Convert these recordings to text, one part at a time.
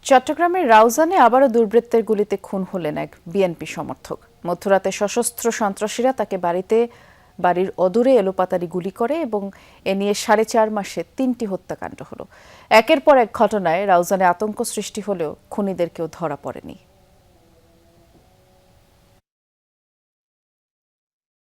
চট্টগ্রামের রাউজানে আবারও দুর্বৃত্তের গুলিতে খুন হলেন এক বিএনপি সমর্থক। মধ্যরাতে সশস্ত্র সন্ত্রাসীরা তাকে বাড়ির অদূরে এলোপাতাড়ি গুলি করে এবং এ নিয়ে 4.5 মাসে 3টি হত্যাকাণ্ড হলো। একের পর এক ঘটনায় রাউজানে আতঙ্ক সৃষ্টি হলেও খুনিদের কেউ ধরা পড়েনি।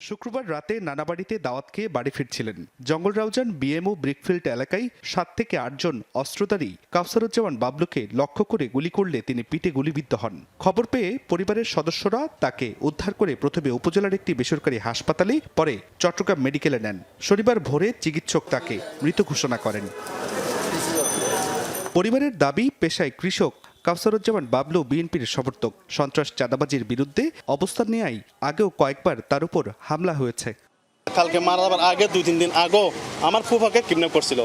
শুক্রবার রাতে নানাবাড়িতে দাওয়াত খেয়ে বাড়ি ফিরছিলেন। জঙ্গল রাউজান বিএমও ব্রিকফিল্ড এলাকায় 7 থেকে 8 জন অস্ত্রধারী কাউসারুজ্জামান বাবলুকে লক্ষ্য করে গুলি করলে তিনি পিঠে গুলিবিদ্ধ হন। খবর পেয়ে পরিবারের সদস্যরা তাকে উদ্ধার করে প্রথমে উপজেলার একটি বেসরকারি হাসপাতালে, পরে চট্টগ্রাম মেডিকেলে নেন। শনিবার ভোরে চিকিৎসক তাকে মৃত ঘোষণা করেন। পরিবারের দাবি, পেশায় কৃষক কাউসারুজ্জামান বাবলু বিএনপির সমর্থক। সন্ত্রাস চাঁদাবাজির বিরুদ্ধে অবস্থান নেয় আগেও কয়েকবার তার উপর হামলা হয়েছে। কালকে মারা যাবার আগে 2-3 দিন আগেও আমার ফুফাকে কিডন্যাপ করছিল।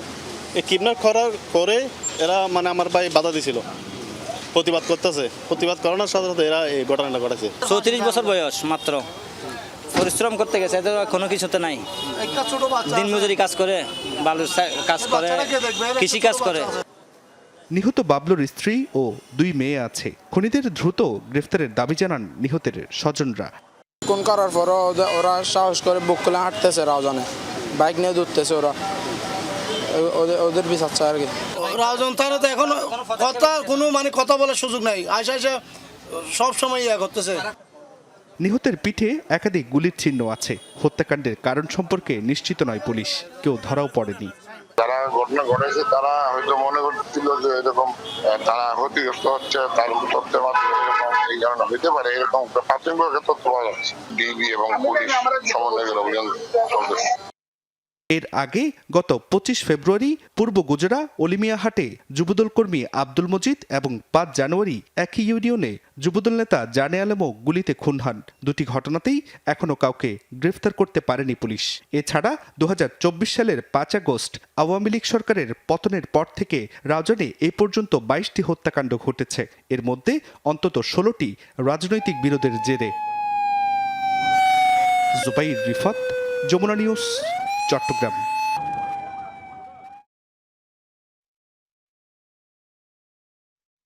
এই কিডন্যাপ করার পরে এরা আমার ভাই বাধা দিছিল, প্রতিবাদ করতেছে। প্রতিবাদ করানোর সাথে সাথে এরা এই ঘটনাটা ঘটেছে। 34 বছর বয়স মাত্র, পরিশ্রম করতে গেছে, এদের কোনো কিছুতে নাই। দিনমজুরি কাজ করে, বালুর কাজ করে, কৃষি কাজ করে। নিহত বাবলুর স্ত্রী ও 2 মেয়ে আছে। খুনিদের দ্রুত গ্রেফতারের দাবি জানান নিহতের স্বজনরা। কোন করার পর ওরা সাহস করে বুক খুলে হাঁটতেছে, রাউজানে বাইক নিয়ে দৌড়তেছে। ওদের বিচার চায় আর কি। রাউজান থানা তো এখন কথা বলার সুযোগ নাই। আয়সা সব সময় করতেছে। নিহতের পিঠে একাধিক গুলির চিহ্ন আছে। হত্যাকাণ্ডের কারণ সম্পর্কে নিশ্চিত নয় পুলিশ, কেউ ধরাও পড়েনি। যারা ঘটনা ঘটেছে তারা হয়তো মনে করছিল যে এরকম তারা ক্ষতিগ্রস্ত হচ্ছে, তার তথ্যের মাধ্যমে এরকম এই কারণে হইতে পারে, এরকম প্রাথমিকভাবে তথ্য পাওয়া যাচ্ছে। ডিবি এবং পুলিশ সমন্বয়ের অভিযান চলতেছে। এর আগে গত 25 ফেব্রুয়ারি পূর্ব গুজরা অলিমিয়াহাটে যুবদল কর্মী আব্দুল মজিদ এবং 5 জানুয়ারি একই ইউনিয়নে যুবদল নেতা জানে আলমও গুলিতে খুন হন। দুটি ঘটনাতেই এখনো কাউকে গ্রেফতার করতে পারেনি পুলিশ। এছাড়া 2024 সালের 5 আগস্ট আওয়ামী লীগ সরকারের পতনের পর থেকে রাউজানে এ পর্যন্ত 22টি হত্যাকাণ্ড ঘটেছে। এর মধ্যে অন্তত 16টি রাজনৈতিক বিরোধের জেরে। জুবাইর রিফাত, যমুনা নিউজ, চট্টগ্রাম।